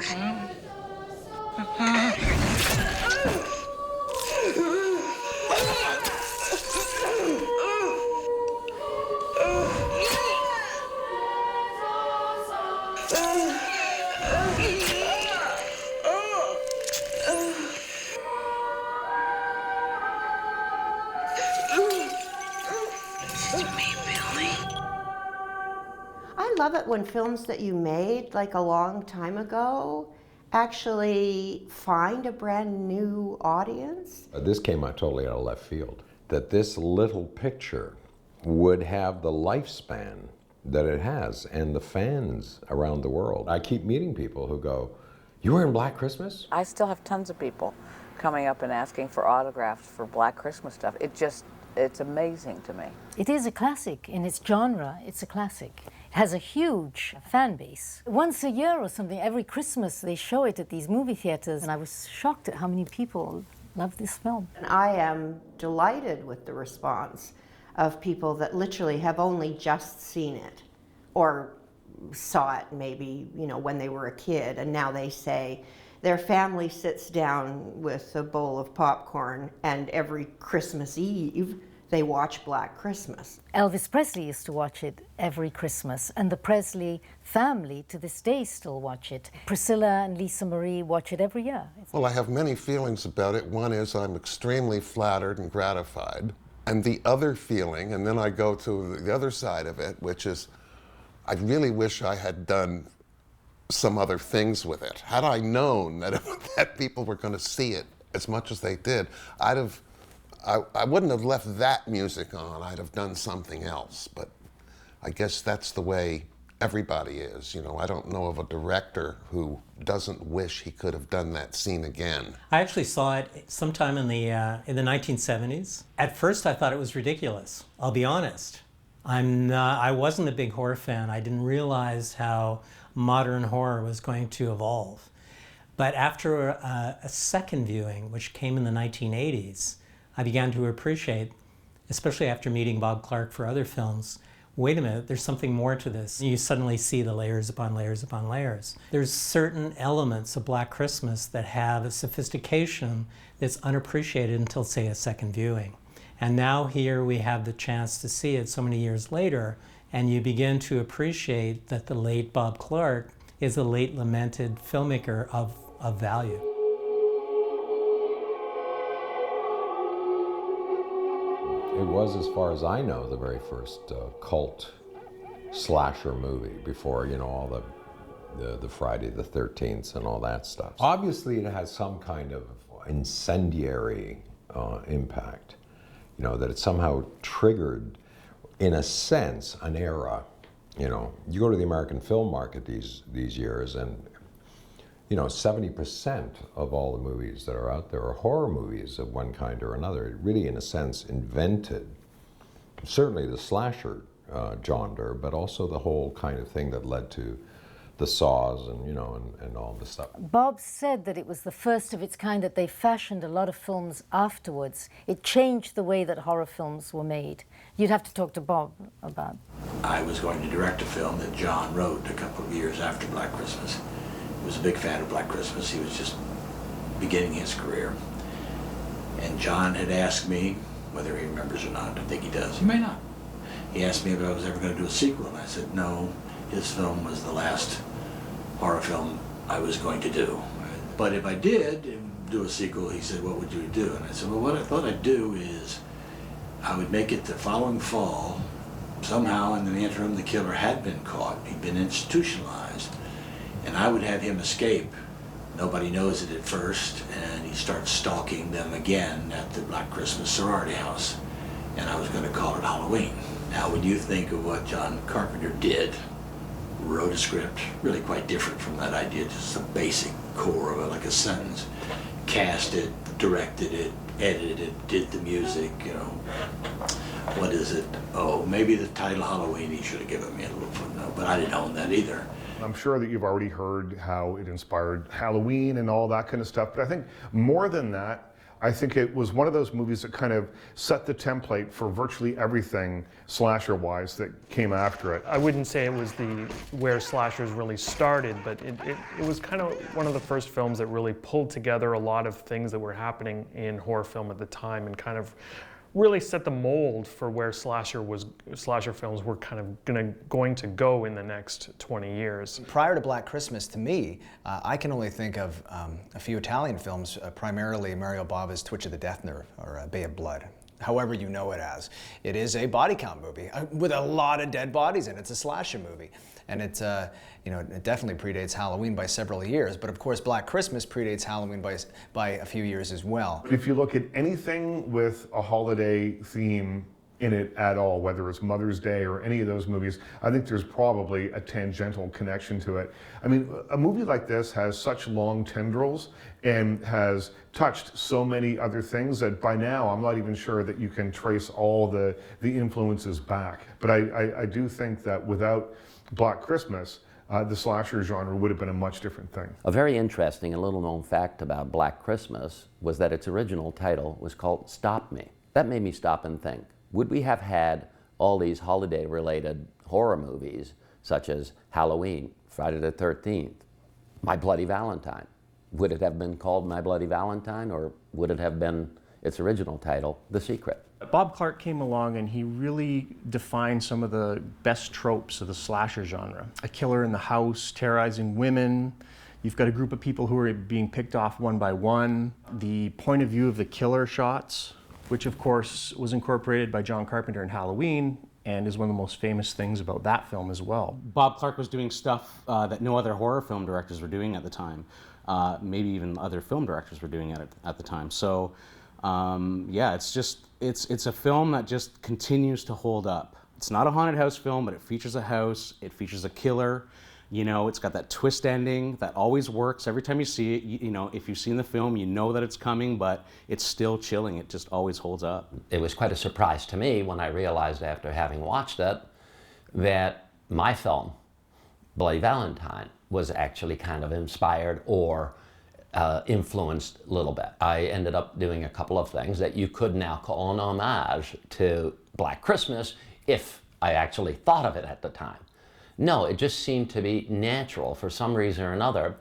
I love it when films that you made like a long time ago actually find a brand new audience. This came out totally out of left field. That this little picture would have the lifespan that it has and the fans around the world. I keep meeting people who go, "You were in Black Christmas?" I still have tons of people coming up and asking for autographs for Black Christmas stuff. It's amazing to me. It is a classic. In its genre, it's a classic. It has a huge fan base. Once a year or something, every Christmas, they show it at these movie theaters, and I was shocked at how many people love this film. And I am delighted with the response of people that literally have only just seen it or saw it maybe, when they were a kid, and now they say their family sits down with a bowl of popcorn and every Christmas Eve they watch Black Christmas. Elvis Presley used to watch it every Christmas, and the Presley family to this day still watch it. Priscilla and Lisa Marie watch it every year. Well, I have many feelings about it. One is I'm extremely flattered and gratified. And the other feeling, and then I go to the other side of it, which is I really wish I had done some other things with it. Had I known that people were going to see it as much as they did, I wouldn't have left that music on. I'd have done something else. But I guess that's the way everybody is. I don't know of a director who doesn't wish he could have done that scene again. I actually saw it sometime in the 1970s. At first, I thought it was ridiculous. I'll be honest. I wasn't a big horror fan. I didn't realize how modern horror was going to evolve. But after a second viewing, which came in the 1980s, I began to appreciate, especially after meeting Bob Clark for other films, wait a minute, there's something more to this. You suddenly see the layers upon layers upon layers. There's certain elements of Black Christmas that have a sophistication that's unappreciated until, say, a second viewing. And now here we have the chance to see it so many years later, and you begin to appreciate that the late Bob Clark is a late lamented filmmaker of value. It was, as far as I know, the very first cult slasher movie before, all the Friday the 13th and all that stuff. Obviously, it has some kind of incendiary impact, that it somehow triggered, in a sense, an era. You go to the American film market these years, and 70% of all the movies that are out there are horror movies of one kind or another. It really, in a sense, invented certainly the slasher genre, but also the whole kind of thing that led to the Saws and all this stuff. Bob said that it was the first of its kind, that they fashioned a lot of films afterwards. It changed the way that horror films were made. You'd have to talk to Bob about. I was going to direct a film that John wrote a couple of years after Black Christmas. He was a big fan of Black Christmas. He was just beginning his career. And John had asked me, whether he remembers or not, I think he does, he may not. He asked me if I was ever going to do a sequel, and I said no. His film was the last horror film I was going to do. But if I did do a sequel, he said, what would you do? And I said, well, what I thought I'd do is I would make it the following fall. Somehow in the interim, the killer had been caught. He'd been institutionalized. And I would have him escape. Nobody knows it at first, and he starts stalking them again at the Black Christmas sorority house. And I was going to call it Halloween. Now, when you think of what John Carpenter did, wrote a script, really quite different from that idea, just a basic core of it, like a sentence, cast it, directed it, edited it, did the music, what is it? Oh, maybe the title Halloween, he should have given me a little footnote, but I didn't own that either. I'm sure that you've already heard how it inspired Halloween and all that kind of stuff, but I think more than that, I think it was one of those movies that kind of set the template for virtually everything slasher-wise that came after it. I wouldn't say it was where slashers really started, but it was kind of one of the first films that really pulled together a lot of things that were happening in horror film at the time and kind of really set the mold for where slasher films were kind of going to go in the next 20 years. Prior to Black Christmas, to me, I can only think of a few Italian films, primarily Mario Bava's Twitch of the Death Nerve, or Bay of Blood, however you know it as. It is a body count movie with a lot of dead bodies in it. It's a slasher movie. And it definitely predates Halloween by several years, but of course Black Christmas predates Halloween by a few years as well. If you look at anything with a holiday theme in it at all, whether it's Mother's Day or any of those movies, I think there's probably a tangential connection to it. I mean, a movie like this has such long tendrils and has touched so many other things that by now I'm not even sure that you can trace all the influences back. But I do think that without Black Christmas, the slasher genre would have been a much different thing. A very interesting and little known fact about Black Christmas was that its original title was called Stop Me. That made me stop and think. Would we have had all these holiday-related horror movies, such as Halloween, Friday the 13th, My Bloody Valentine? Would it have been called My Bloody Valentine, or would it have been its original title, The Secret? Bob Clark came along and he really defined some of the best tropes of the slasher genre. A killer in the house, terrorizing women. You've got a group of people who are being picked off one by one. The point of view of the killer shots, which of course was incorporated by John Carpenter in Halloween and is one of the most famous things about that film as well. Bob Clark was doing stuff that no other horror film directors were doing at the time. Maybe even other film directors were doing it at the time. So yeah, it's a film that just continues to hold up. It's not a haunted house film, but it features a house, it features a killer. You know, it's got that twist ending that always works. Every time you see it, you know, if you've seen the film, you know that it's coming, but it's still chilling. It just always holds up. It was quite a surprise to me when I realized after having watched it that my film, Bloody Valentine, was actually kind of inspired or influenced a little bit. I ended up doing a couple of things that you could now call an homage to Black Christmas if I actually thought of it at the time. No, it just seemed to be natural for some reason or another.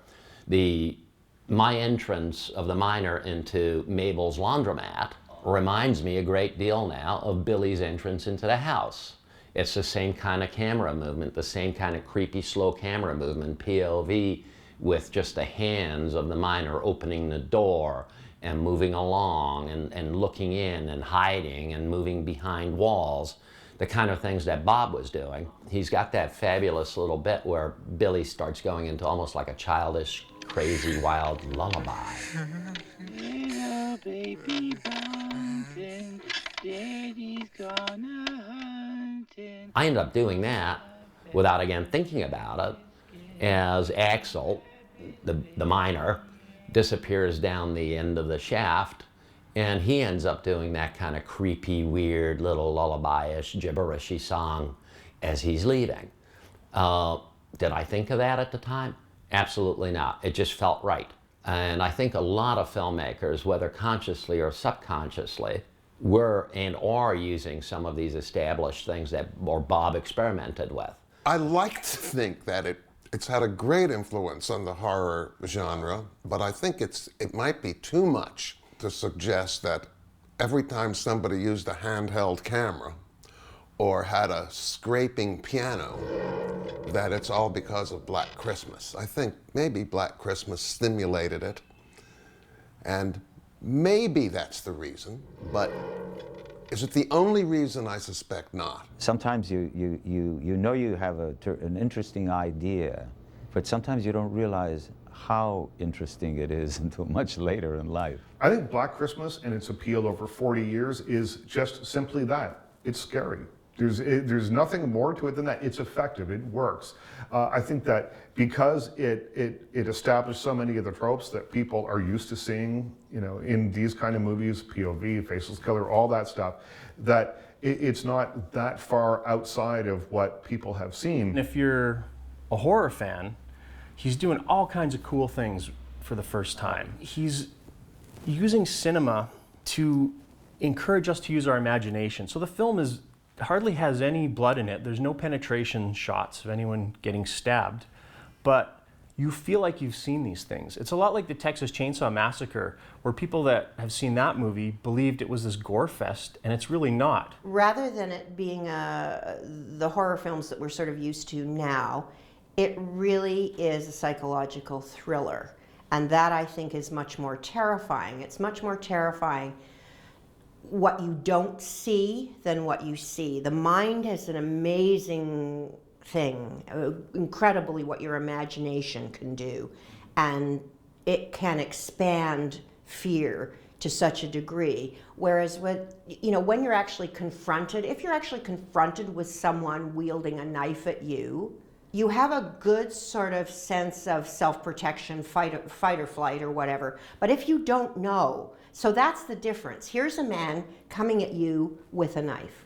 My entrance of the miner into Mabel's laundromat reminds me a great deal now of Billy's entrance into the house. It's the same kind of camera movement, the same kind of creepy, slow camera movement, POV, with just the hands of the miner opening the door and moving along and looking in and hiding and moving behind walls. The kind of things that Bob was doing. He's got that fabulous little bit where Billy starts going into almost like a childish, crazy, wild lullaby. Little baby bunting, Daddy's gonna hunting. I ended up doing that without again thinking about it as Axel, the miner, disappears down the end of the shaft. And he ends up doing that kind of creepy, weird, little lullaby-ish, gibberishy song as he's leaving. Did I think of that at the time? Absolutely not. It just felt right. And I think a lot of filmmakers, whether consciously or subconsciously, were and are using some of these established things that Bob experimented with. I like to think that it's had a great influence on the horror genre, but I think it might be too much to suggest that every time somebody used a handheld camera or had a scraping piano, that it's all because of Black Christmas. I think maybe Black Christmas stimulated it, and maybe that's the reason, but is it the only reason? I suspect not. Sometimes you know you have an interesting idea, but sometimes you don't realize how interesting it is until much later in life. I think Black Christmas and its appeal over 40 years is just simply that. It's scary. There's nothing more to it than that. It's effective. It works. I think that because it established so many of the tropes that people are used to seeing, you know, in these kind of movies, POV, faceless killer, all that stuff, that it's not that far outside of what people have seen. And if you're a horror fan, he's doing all kinds of cool things for the first time. He's using cinema to encourage us to use our imagination. So the film hardly has any blood in it. There's no penetration shots of anyone getting stabbed, but you feel like you've seen these things. It's a lot like the Texas Chainsaw Massacre, where people that have seen that movie believed it was this gore fest, and it's really not. Rather than it being the horror films that we're sort of used to now, it really is a psychological thriller. And that, I think, is much more terrifying. It's much more terrifying what you don't see than what you see. The mind has an amazing thing, incredibly what your imagination can do. And it can expand fear to such a degree. Whereas when you're actually confronted, if you're actually confronted with someone wielding a knife at you, you have a good sort of sense of self-protection, fight or flight or whatever. But if you don't know, so that's the difference. Here's a man coming at you with a knife.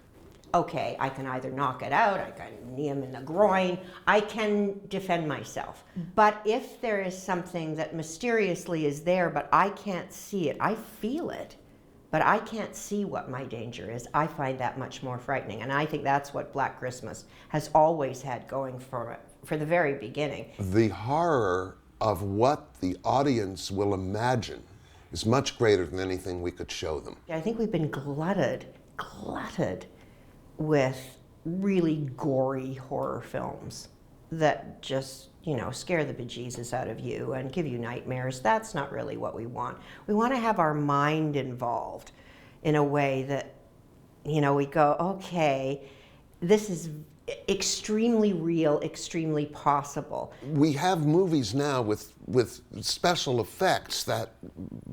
Okay, I can either knock it out, I can knee him in the groin, I can defend myself. But if there is something that mysteriously is there, but I can't see it, I feel it, but I can't see what my danger is, I find that much more frightening. And I think that's what Black Christmas has always had going for it, for the very beginning. The horror of what the audience will imagine is much greater than anything we could show them. I think we've been glutted with really gory horror films that just, scare the bejesus out of you and give you nightmares. That's not really what we want. We want to have our mind involved in a way that, we go, okay, this is extremely real, extremely possible. We have movies now with special effects that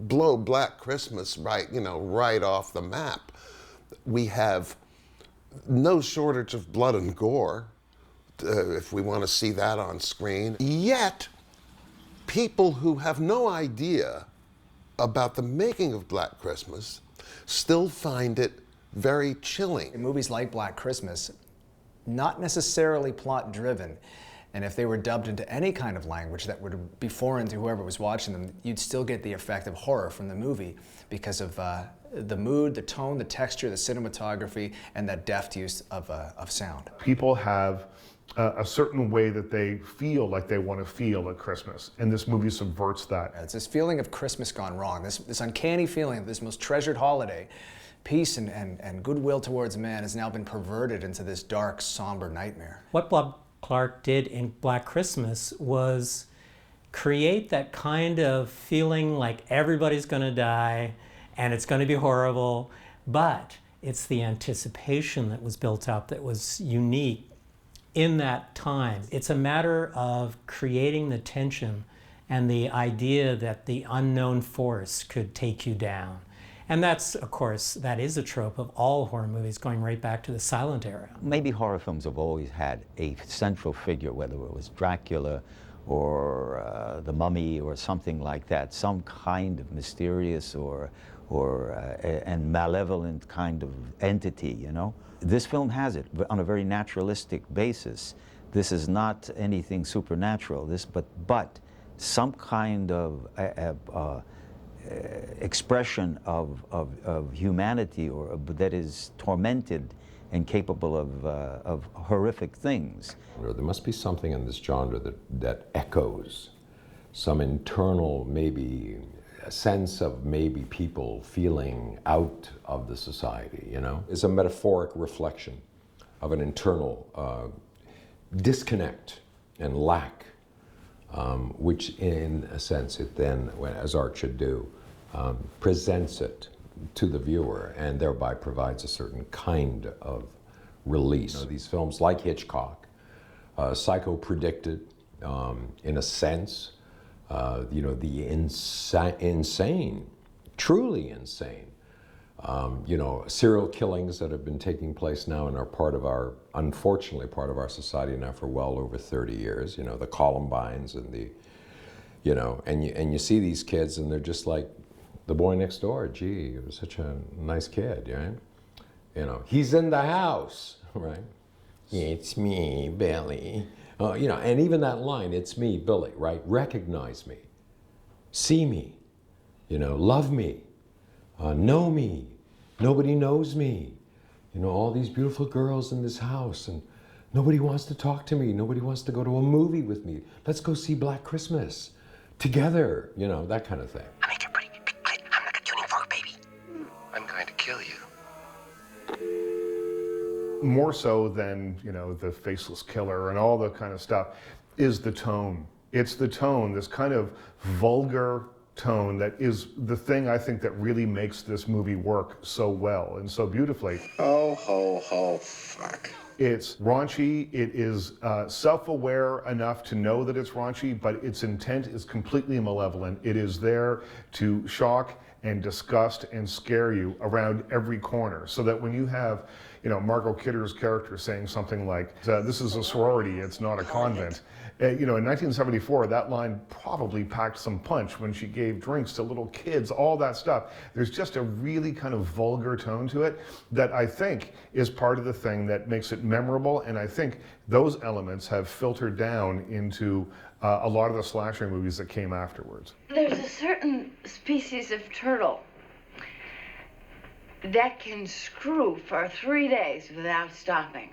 blow Black Christmas right off the map. We have no shortage of blood and gore, if we want to see that on screen. Yet, people who have no idea about the making of Black Christmas still find it very chilling. Movies like Black Christmas, not necessarily plot-driven, and if they were dubbed into any kind of language that would be foreign to whoever was watching them, you'd still get the effect of horror from the movie because of the mood, the tone, the texture, the cinematography, and that deft use of sound. People have a certain way that they feel like they want to feel at Christmas, and this movie subverts that. It's this feeling of Christmas gone wrong, this uncanny feeling of this most treasured holiday. Peace and goodwill towards man has now been perverted into this dark, somber nightmare. What Bob Clark did in Black Christmas was create that kind of feeling like everybody's going to die and it's going to be horrible, but it's the anticipation that was built up that was unique in that time. It's a matter of creating the tension and the idea that the unknown force could take you down. And that's, of course, that is a trope of all horror movies going right back to the silent era. Maybe horror films have always had a central figure, whether it was Dracula or The Mummy or something like that, some kind of mysterious and malevolent kind of entity, This film has it on a very naturalistic basis. This is not anything supernatural, but some kind of expression of humanity that is tormented and capable of horrific things. There must be something in this genre that echoes some internal, maybe a sense of maybe people feeling out of the society, It's a metaphoric reflection of an internal disconnect and lack, which in a sense it then, as art should do, presents it to the viewer and thereby provides a certain kind of release. These films like Hitchcock, Psycho predicted, in a sense, the insane, truly insane, serial killings that have been taking place now and are unfortunately part of our society now for well over 30 years, the Columbines and and you see these kids and they're just like the boy next door. Gee, he was such a nice kid, right? He's in the house, right? It's me, Billy. And even that line, it's me, Billy, right? Recognize me, see me, love me. know me. Nobody knows me. You know, all these beautiful girls in this house, and nobody wants to talk to me. Nobody wants to go to a movie with me. Let's go see Black Christmas together, you know, that kind of thing. I made you pretty. I'm like a tuning fork, baby. I'm going to kill you. More so than, you know, the faceless killer and all the kind of stuff, is the tone. It's the tone, this kind of vulgar tone that is the thing I think that really makes this movie work so well and so beautifully. Oh, fuck. It's raunchy, it is self-aware enough to know that it's raunchy, but its intent is completely malevolent. It is there to shock and disgust and scare you around every corner, so that when you have, you know, Margot Kidder's character saying something like, this is a sorority, it's not a convent. You know, in 1974, that line probably packed some punch when she gave drinks to little kids, all that stuff. There's just a really kind of vulgar tone to it that I think is part of the thing that makes it memorable, and I think those elements have filtered down into a lot of the slasher movies that came afterwards. There's a certain species of turtle that can screw for 3 days without stopping.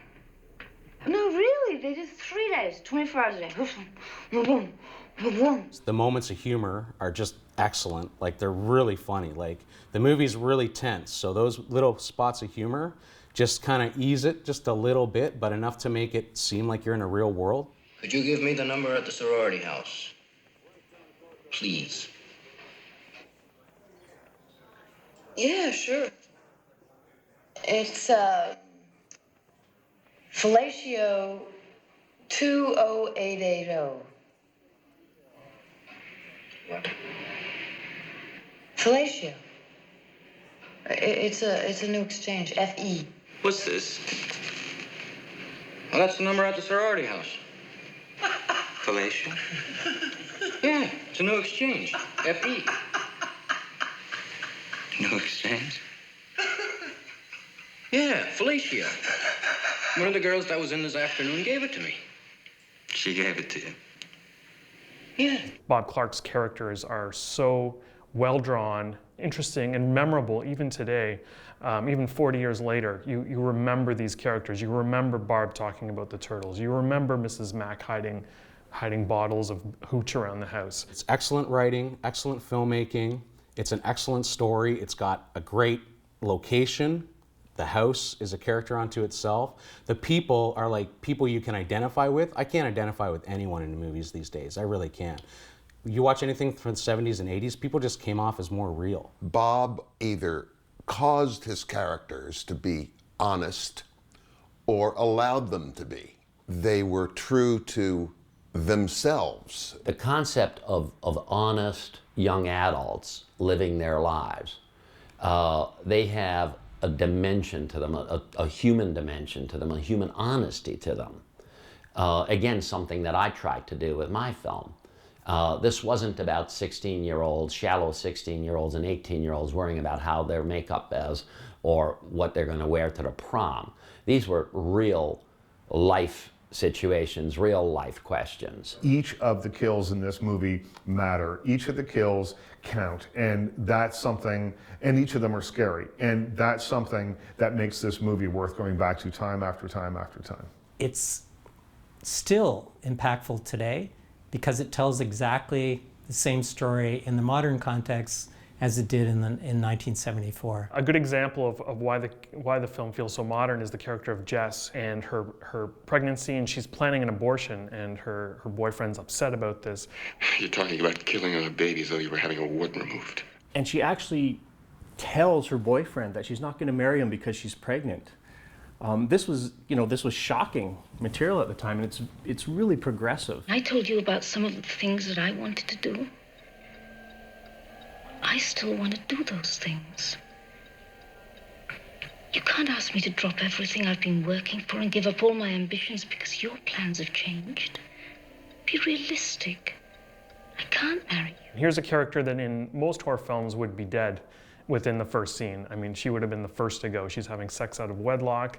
No, really, they did 3 days, 24 hours a day. The moments of humor are just excellent. Like, they're really funny. Like, the movie's really tense, so those little spots of humor just kind of ease it just a little bit, but enough to make it seem like you're in a real world. Could you give me the number at the sorority house? Please. Yeah, sure. It's, Fellatio 20880. What? Fellatio. It's a new exchange, FE. What's this? Well, that's the number at the sorority house. Fellatio? Yeah, it's a new exchange, FE. New exchange? Yeah, Felicia. One of the girls that was in this afternoon gave it to me. She gave it to you? Yeah. Bob Clark's characters are so well drawn, interesting, and memorable even today. Even 40 years later, you remember these characters. You remember Barb talking about the turtles. You remember Mrs. Mack hiding bottles of hooch around the house. It's excellent writing, excellent filmmaking. It's an excellent story. It's got a great location. The house is a character unto itself. The people are like people you can identify with. I can't identify with anyone in the movies these days. I really can't. You watch anything from the 70s and 80s, people just came off as more real. Bob either caused his characters to be honest or allowed them to be. They were true to themselves. The concept of honest young adults living their lives, they have a dimension to them, a human dimension to them, a human honesty to them. Again, something that I tried to do with my film. This wasn't about 16-year-olds, shallow 16-year-olds and 18-year-olds worrying about how their makeup is or what they're going to wear to the prom. These were real life situations, real life questions. Each of the kills in this movie matter. Each of the kills count, and that's something, and each of them are scary, and that's something that makes this movie worth going back to time after time after time. It's still impactful today because it tells exactly the same story in the modern context as it did in 1974. A good example of why the film feels so modern is the character of Jess and her pregnancy, and she's planning an abortion, and her boyfriend's upset about this. You're talking about killing a baby as though you were having a wart removed. And she actually tells her boyfriend that she's not going to marry him because she's pregnant. This was shocking material at the time, and it's really progressive. I told you about some of the things that I wanted to do. I still want to do those things. You can't ask me to drop everything I've been working for and give up all my ambitions because your plans have changed. Be realistic. I can't marry you. Here's a character that in most horror films would be dead within the first scene. I mean, she would have been the first to go. She's having sex out of wedlock.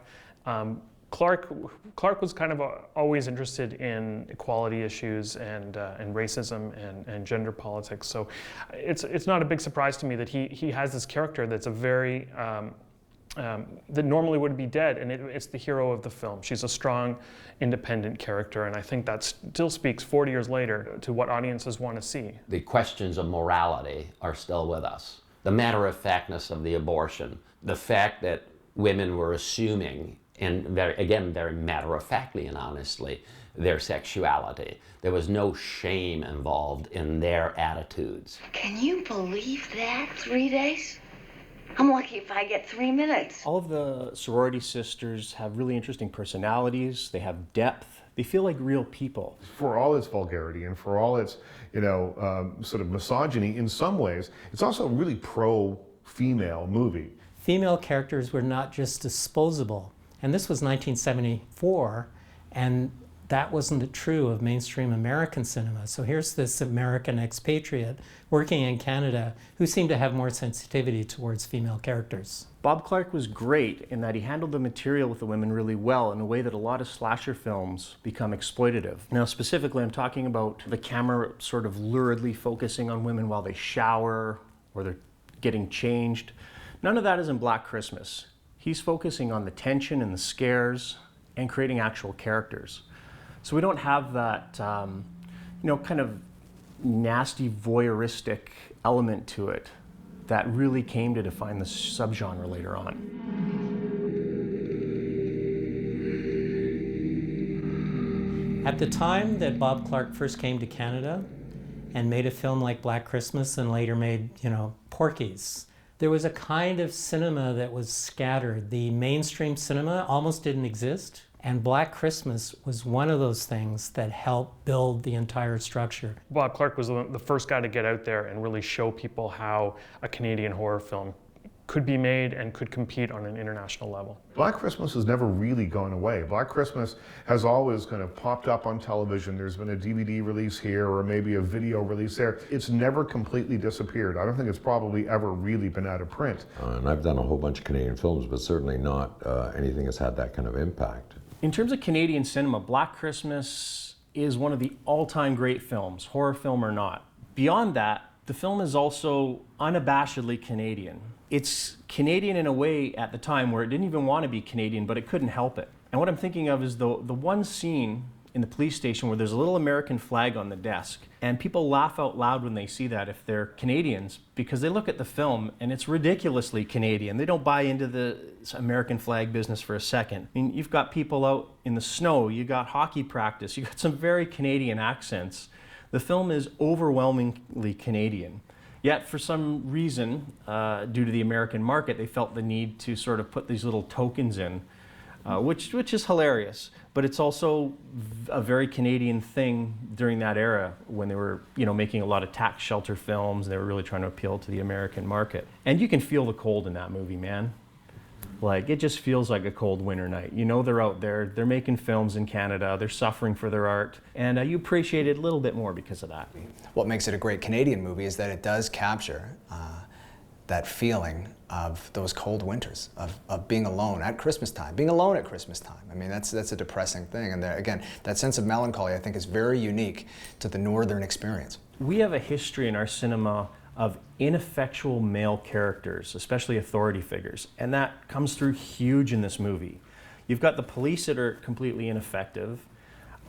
Clark was kind of always interested in equality issues and racism and gender politics. So it's not a big surprise to me that he has this character that's a very that normally would be dead, and it's the hero of the film. She's a strong, independent character, and I think that still speaks 40 years later to what audiences want to see. The questions of morality are still with us. The matter-of-factness of the abortion, the fact that women were assuming, and very matter-of-factly and honestly, their sexuality. There was no shame involved in their attitudes. Can you believe that? 3 days? I'm lucky if I get 3 minutes. All of the sorority sisters have really interesting personalities. They have depth. They feel like real people. For all its vulgarity and for all its, sort of misogyny, in some ways, it's also a really pro-female movie. Female characters were not just disposable. And this was 1974, and that wasn't true of mainstream American cinema. So here's this American expatriate working in Canada who seemed to have more sensitivity towards female characters. Bob Clark was great in that he handled the material with the women really well in a way that a lot of slasher films become exploitative. Now specifically, I'm talking about the camera sort of luridly focusing on women while they shower or they're getting changed. None of that is in Black Christmas. He's focusing on the tension and the scares and creating actual characters. So we don't have that, kind of nasty voyeuristic element to it that really came to define the subgenre later on. At the time that Bob Clark first came to Canada and made a film like Black Christmas and later made, Porky's, there was a kind of cinema that was scattered. The mainstream cinema almost didn't exist. And Black Christmas was one of those things that helped build the entire structure. Bob Clark was the first guy to get out there and really show people how a Canadian horror film could be made and could compete on an international level. Black Christmas has never really gone away. Black Christmas has always kind of popped up on television. There's been a DVD release here or maybe a video release there. It's never completely disappeared. I don't think it's probably ever really been out of print. And I've done a whole bunch of Canadian films, but certainly not anything that's had that kind of impact. In terms of Canadian cinema, Black Christmas is one of the all-time great films, horror film or not. Beyond that, the film is also unabashedly Canadian. It's Canadian in a way at the time where it didn't even want to be Canadian, but it couldn't help it. And what I'm thinking of is the one scene in the police station where there's a little American flag on the desk, and people laugh out loud when they see that if they're Canadians, because they look at the film and it's ridiculously Canadian. They don't buy into the American flag business for a second. I mean, you've got people out in the snow, you got hockey practice, you got some very Canadian accents. The film is overwhelmingly Canadian. Yet for some reason, due to the American market, they felt the need to sort of put these little tokens in, which is hilarious. But it's also a very Canadian thing during that era when they were, making a lot of tax shelter films. And they were really trying to appeal to the American market. And you can feel the cold in that movie, man. Like, it just feels like a cold winter night. They're out there, they're making films in Canada, they're suffering for their art, and you appreciate it a little bit more because of that. What makes it a great Canadian movie is that it does capture that feeling of those cold winters, of being alone at Christmas time, being alone at Christmas time. I mean, that's a depressing thing. And there, again, that sense of melancholy, I think, is very unique to the Northern experience. We have a history in our cinema of ineffectual male characters, especially authority figures, and that comes through huge in this movie. You've got the police that are completely ineffective.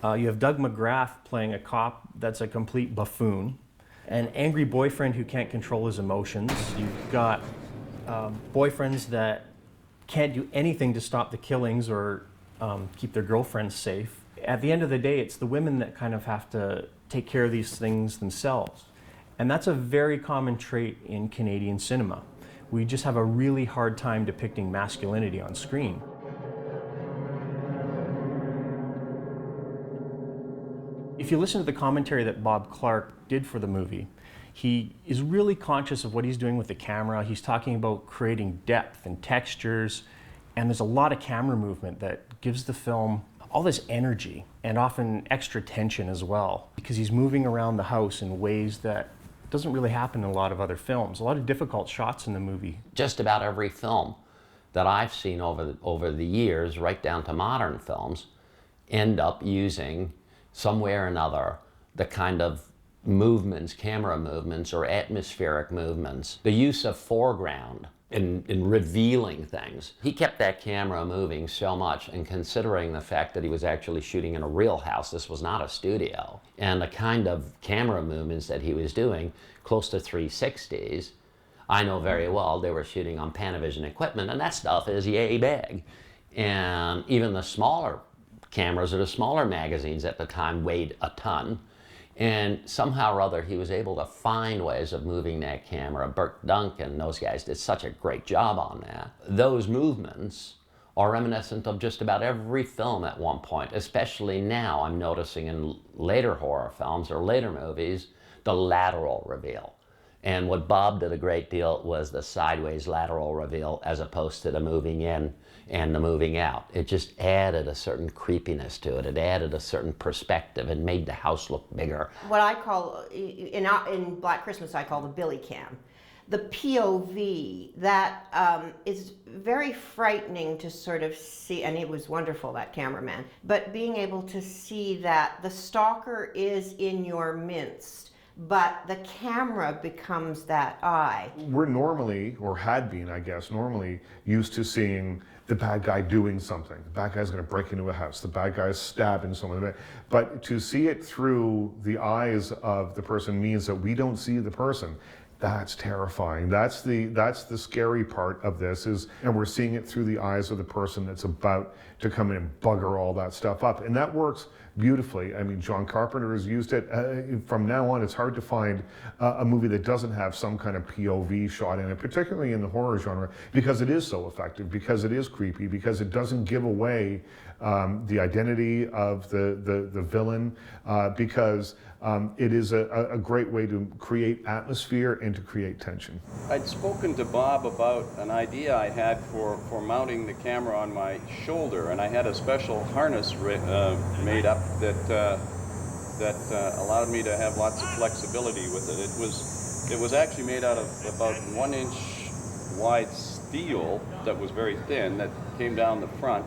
You have Doug McGrath playing a cop that's a complete buffoon. An angry boyfriend who can't control his emotions. You've got boyfriends that can't do anything to stop the killings or keep their girlfriends safe. At the end of the day, it's the women that kind of have to take care of these things themselves. And that's a very common trait in Canadian cinema. We just have a really hard time depicting masculinity on screen. If you listen to the commentary that Bob Clark did for the movie, he is really conscious of what he's doing with the camera. He's talking about creating depth and textures, and there's a lot of camera movement that gives the film all this energy and often extra tension as well, because he's moving around the house in ways that doesn't really happen in a lot of other films. A lot of difficult shots in the movie. Just about every film that I've seen over the years, right down to modern films, end up using some way or another the kind of movements, camera movements or atmospheric movements, the use of foreground in revealing things. He kept that camera moving so much, and considering the fact that he was actually shooting in a real house, this was not a studio, and the kind of camera movements that he was doing, close to 360s, I know very well they were shooting on Panavision equipment, and that stuff is yay big. And even the smaller cameras or the smaller magazines at the time weighed a ton. And somehow or other, he was able to find ways of moving that camera. Burt Duncan, those guys did such a great job on that. Those movements are reminiscent of just about every film at one point, especially now I'm noticing in later horror films or later movies, the lateral reveal. And what Bob did a great deal was the sideways lateral reveal as opposed to the moving in and the moving out. It just added a certain creepiness to it. It added a certain perspective and made the house look bigger. What I call, in Black Christmas, I call the Billy Cam. The POV, that is very frightening to sort of see, and it was wonderful, that cameraman, but being able to see that the stalker is in your midst, but the camera becomes that eye. We're normally, or had been, I guess, normally used to seeing the bad guy doing something. The bad guy's going to break into a house. The bad guy's stabbing someone. But to see it through the eyes of the person means that we don't see the person. That's terrifying. That's the scary part of this and we're seeing it through the eyes of the person that's about to come in and bugger all that stuff up. And that works beautifully. I mean, John Carpenter has used it. From now on, it's hard to find a movie that doesn't have some kind of POV shot in it, particularly in the horror genre, because it is so effective, because it is creepy, because it doesn't give away the identity of the villain, because it is a great way to create atmosphere and to create tension. I'd spoken to Bob about an idea I had for mounting the camera on my shoulder, and I had a special harness made up that allowed me to have lots of flexibility with it. It was actually made out of about 1 inch wide steel that was very thin that came down the front,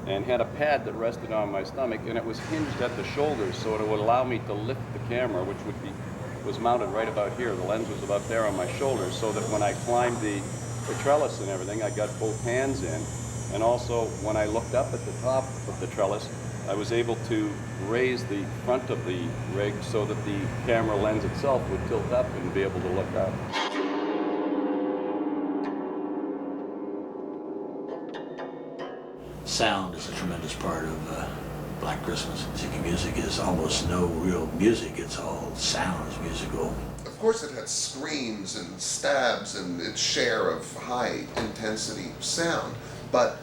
and had a pad that rested on my stomach, and it was hinged at the shoulders so it would allow me to lift the camera, which was mounted right about here. The lens was about there on my shoulders, so that when I climbed the trellis and everything, I got both hands in. And also, when I looked up at the top of the trellis, I was able to raise the front of the rig so that the camera lens itself would tilt up and be able to look up. Sound is a tremendous part of Black Christmas. Music is almost no real music, it's all sound, it's musical. Of course it had screams and stabs and its share of high intensity sound, but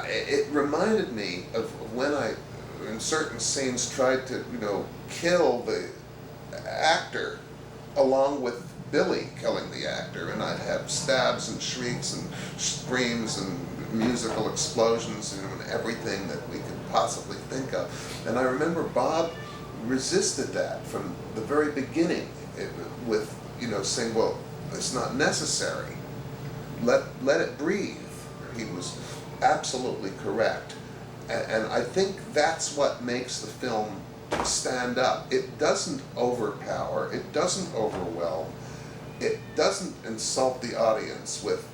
it reminded me of when I, in certain scenes, tried to, kill the actor along with Billy killing the actor, and I'd have stabs and shrieks and screams and musical explosions and everything that we could possibly think of. And I remember Bob resisted that from the very beginning with, saying, well, it's not necessary. Let it breathe. He was absolutely correct. And I think that's what makes the film stand up. It doesn't overpower, it doesn't overwhelm, it doesn't insult the audience with,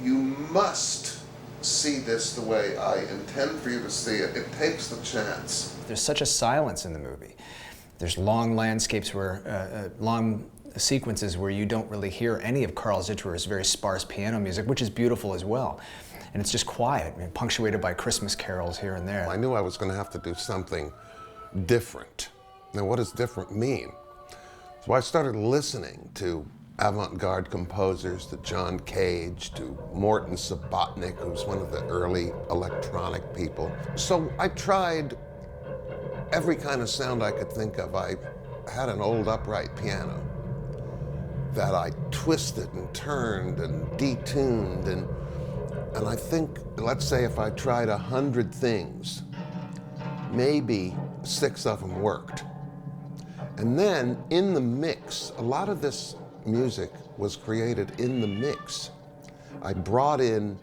you must see this the way I intend for you to see it. It takes the chance. There's such a silence in the movie. There's long landscapes where, long sequences where you don't really hear any of Carl Zitterer's very sparse piano music, which is beautiful as well. And it's just quiet, punctuated by Christmas carols here and there. I knew I was going to have to do something different. Now, what does different mean? So I started listening to avant-garde composers, to John Cage, to Morton Subotnick, who's one of the early electronic people. So I tried every kind of sound I could think of. I had an old upright piano that I twisted and turned and detuned, and I think, let's say if I tried 100 things, maybe 6 of them worked. And then in the mix, a lot of this music was created in the mix. I brought in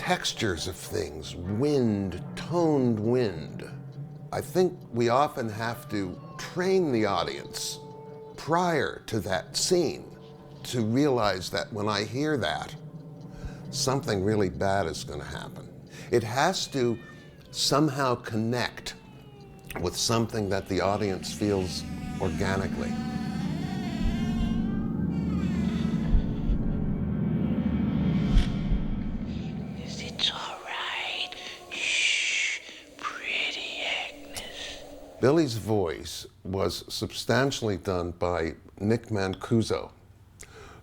textures of things, wind, toned wind. I think we often have to train the audience prior to that scene to realize that when I hear that, something really bad is going to happen. It has to somehow connect with something that the audience feels organically. It's all right. Shh, pretty Agnes. Billy's voice was substantially done by Nick Mancuso,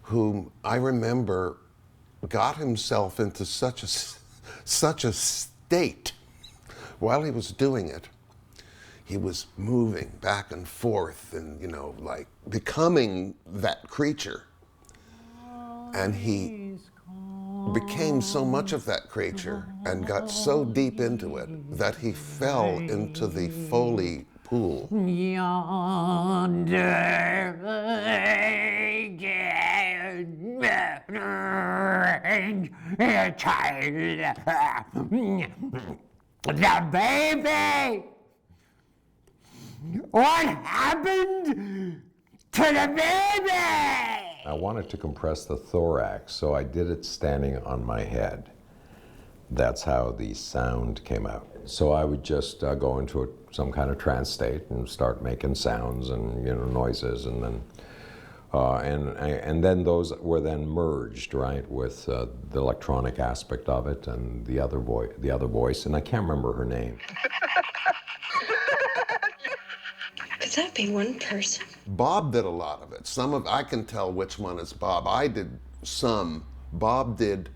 whom I remember got himself into such a state while he was doing it. He was moving back and forth and, you know, like becoming that creature. And he became so much of that creature and got so deep into it that he fell into the Foley pool. The baby! What happened to the baby? I wanted to compress the thorax, so I did it standing on my head. That's how the sound came out. So I would just go into some kind of trance state and start making sounds and, you know, noises, and then and then those were then merged, right, with the electronic aspect of it and the other voice, and I can't remember her name. Could that be one person? Bob did a lot of it. I can tell which one is Bob. I did some. Bob did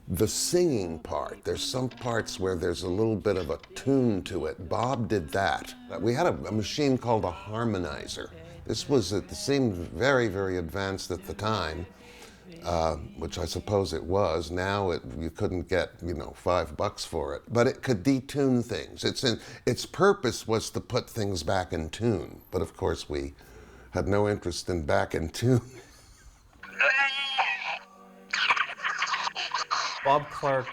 the singing part. There's some parts where there's a little bit of a tune to it. Bob did that. We had a machine called a harmonizer. This it seemed very, very advanced at the time, which I suppose it was. Now you couldn't get, you know, $5 for it. But it could detune things. Its purpose was to put things back in tune. But of course we had no interest in back in tune. Bob Clark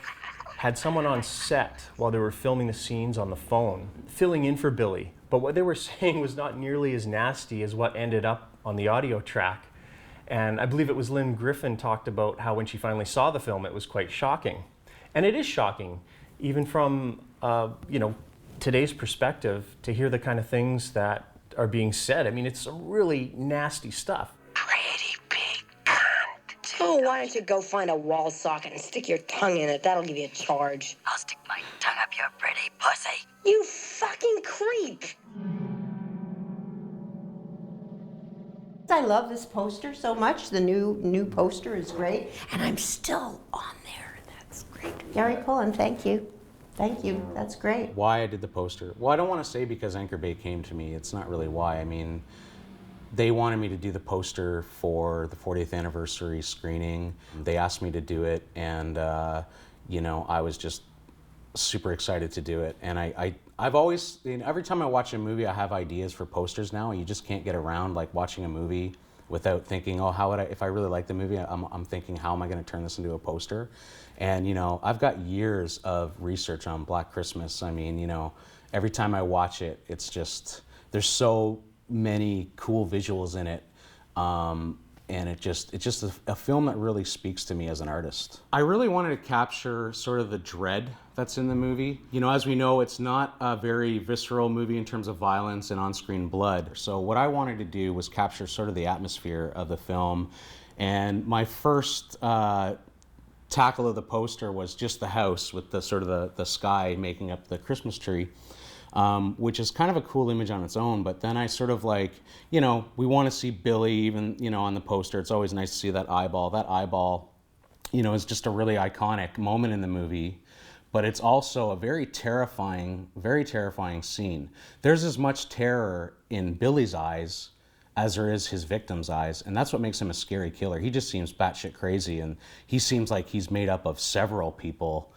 had someone on set while they were filming the scenes on the phone, filling in for Billy. But what they were saying was not nearly as nasty as what ended up on the audio track. And I believe it was Lynn Griffin talked about how when she finally saw the film, it was quite shocking. And it is shocking, even from you know, today's perspective, to hear the kind of things that are being said. I mean, it's some really nasty stuff. Oh, why don't you go find a wall socket and stick your tongue in it? That'll give you a charge. I'll stick my tongue up your pretty pussy. You fucking creep! I love this poster so much. The new poster is great, and I'm still on there. That's great. Gary Pullen, thank you. Thank you. That's great. Why I did the poster? Well, I don't want to say because Anchor Bay came to me. It's not really why. I mean, they wanted me to do the poster for the 40th anniversary screening. They asked me to do it, and you know, I was just super excited to do it. And I've always, every time I watch a movie, I have ideas for posters now. You just can't get around like watching a movie without thinking, oh, how would I, if I really like the movie, I'm thinking, how am I going to turn this into a poster? And you know, I've got years of research on Black Christmas. I mean, you know, every time I watch it, it's just, there's so many cool visuals in it, and it's just a film that really speaks to me as an artist. I really wanted to capture sort of the dread that's in the movie. You know, as we know, it's not a very visceral movie in terms of violence and on-screen blood. So what I wanted to do was capture sort of the atmosphere of the film. And my first tackle of the poster was just the house with the sort of the sky making up the Christmas tree. Which is kind of a cool image on its own, but then I sort of like, you know, we want to see Billy even, you know, on the poster. It's always nice to see that eyeball. That eyeball, you know, is just a really iconic moment in the movie, but it's also a very terrifying scene. There's as much terror in Billy's eyes as there is his victim's eyes, and that's what makes him a scary killer. He just seems batshit crazy, and he seems like he's made up of several people.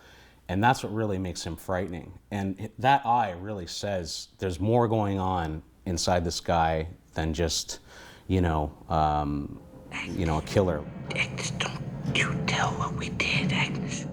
And that's what really makes him frightening. And that eye really says there's more going on inside this guy than just, a killer. Agnes, don't You tell what we did, Agnes.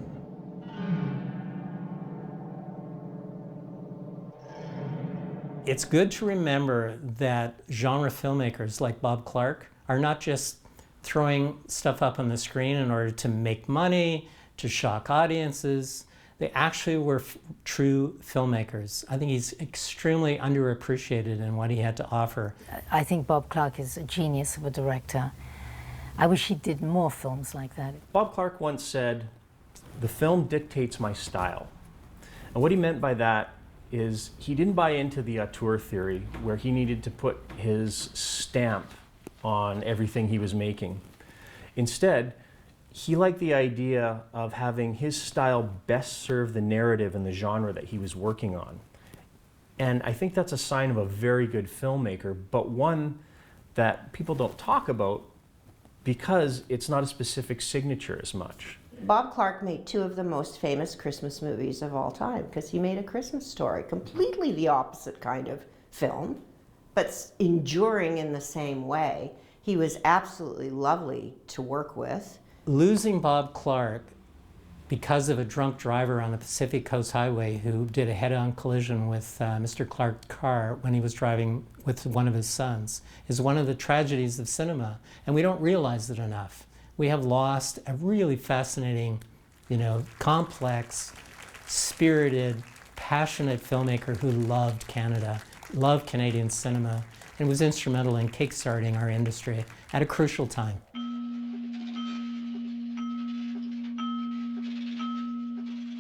It's good to remember that genre filmmakers like Bob Clark are not just throwing stuff up on the screen in order to make money, to shock audiences. They actually were true filmmakers. I think he's extremely underappreciated in what he had to offer. I think Bob Clark is a genius of a director. I wish he did more films like that. Bob Clark once said, "The film dictates my style." And what he meant by that is he didn't buy into the auteur theory where he needed to put his stamp on everything he was making. Instead, he liked the idea of having his style best serve the narrative and the genre that he was working on. And I think that's a sign of a very good filmmaker, but one that people don't talk about because it's not a specific signature as much. Bob Clark made two of the most famous Christmas movies of all time because he made A Christmas Story, completely the opposite kind of film, but enduring in the same way. He was absolutely lovely to work with. Losing Bob Clark because of a drunk driver on the Pacific Coast Highway who did a head-on collision with Mr. Clark's car when he was driving with one of his sons is one of the tragedies of cinema, and we don't realize it enough. We have lost a really fascinating, complex, spirited, passionate filmmaker who loved Canada, loved Canadian cinema, and was instrumental in kickstarting our industry at a crucial time.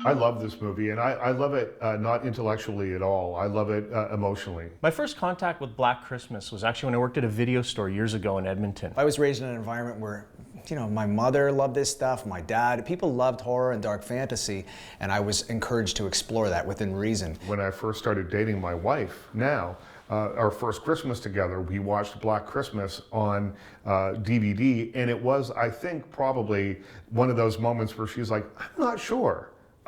I love this movie, and I love it not intellectually at all. I love it emotionally. My first contact with Black Christmas was actually when I worked at a video store years ago in Edmonton. I was raised in an environment where, my mother loved this stuff, my dad, people loved horror and dark fantasy, and I was encouraged to explore that within reason. When I first started dating my wife, now, our first Christmas together, we watched Black Christmas on DVD, and it was, I think, probably one of those moments where she's like,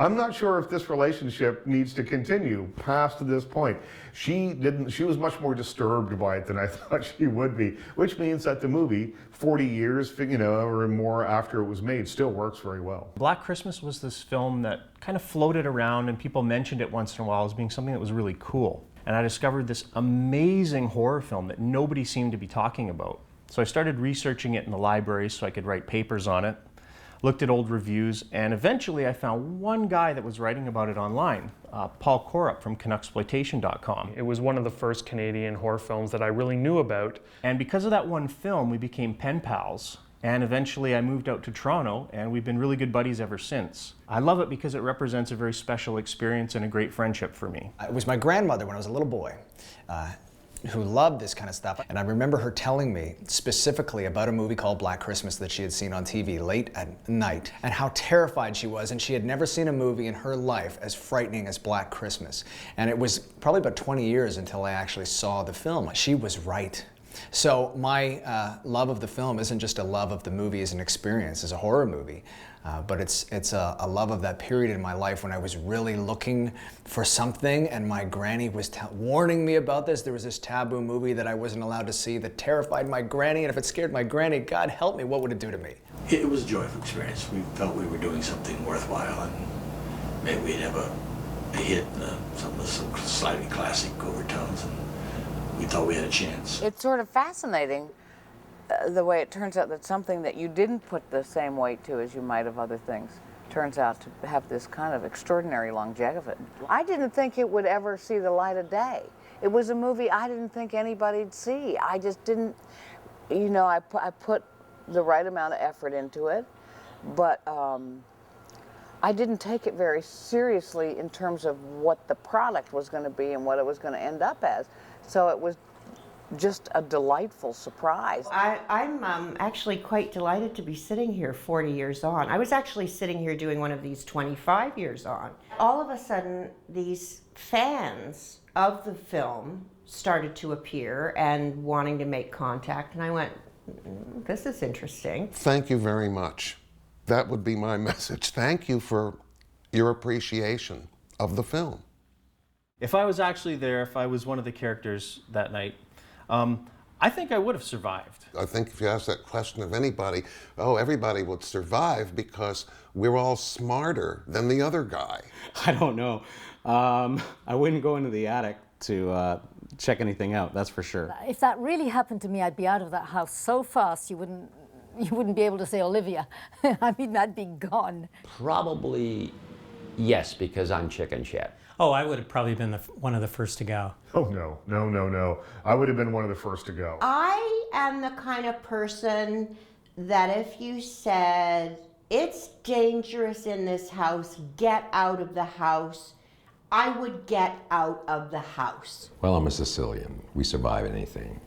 I'm not sure if this relationship needs to continue past this point. She was much more disturbed by it than I thought she would be, which means that the movie, 40 years, or more after it was made, still works very well. Black Christmas was this film that kind of floated around and people mentioned it once in a while as being something that was really cool. And I discovered this amazing horror film that nobody seemed to be talking about. So I started researching it in the library so I could write papers on it. Looked at old reviews, and eventually I found one guy that was writing about it online, Paul Korup from Canucksploitation.com. It was one of the first Canadian horror films that I really knew about. And because of that one film, we became pen pals. And eventually I moved out to Toronto, and we've been really good buddies ever since. I love it because it represents a very special experience and a great friendship for me. It was my grandmother when I was a little boy. Who loved this kind of stuff. And I remember her telling me specifically about a movie called Black Christmas that she had seen on TV late at night, and how terrified she was, and she had never seen a movie in her life as frightening as Black Christmas. And it was probably about 20 years until I actually saw the film. She was right. So my love of the film isn't just a love of the movie as an experience, as a horror movie, but it's a love of that period in my life when I was really looking for something, and my granny was warning me about this. There was this taboo movie that I wasn't allowed to see that terrified my granny, and if it scared my granny, God help me, what would it do to me? It was a joyful experience. We felt we were doing something worthwhile, and maybe we'd have a hit, some slightly classic overtones, and we thought we had a chance. It's sort of fascinating the way it turns out that something that you didn't put the same weight to as you might have other things turns out to have this kind of extraordinary longevity. I didn't think it would ever see the light of day. It was a movie I didn't think anybody'd see. I just didn't, I put the right amount of effort into it, but I didn't take it very seriously in terms of what the product was going to be and what it was going to end up as. So it was just a delightful surprise. I'm actually quite delighted to be sitting here 40 years on. I was actually sitting here doing one of these 25 years on. All of a sudden, these fans of the film started to appear and wanting to make contact, and I went, this is interesting. Thank you very much. That would be my message. Thank you for your appreciation of the film. If I was actually there, if I was one of the characters that night, I think I would have survived. I think if you ask that question of anybody, oh, everybody would survive because we're all smarter than the other guy. I don't know. I wouldn't go into the attic to check anything out, that's for sure. If that really happened to me, I'd be out of that house so fast you wouldn't be able to say Olivia. I mean, I'd be gone. Probably yes, because I'm chicken shit. Oh, I would have probably been one of the first to go. Oh, no. I would have been one of the first to go. I am the kind of person that if you said, it's dangerous in this house, get out of the house, I would get out of the house. Well, I'm a Sicilian. We survive anything.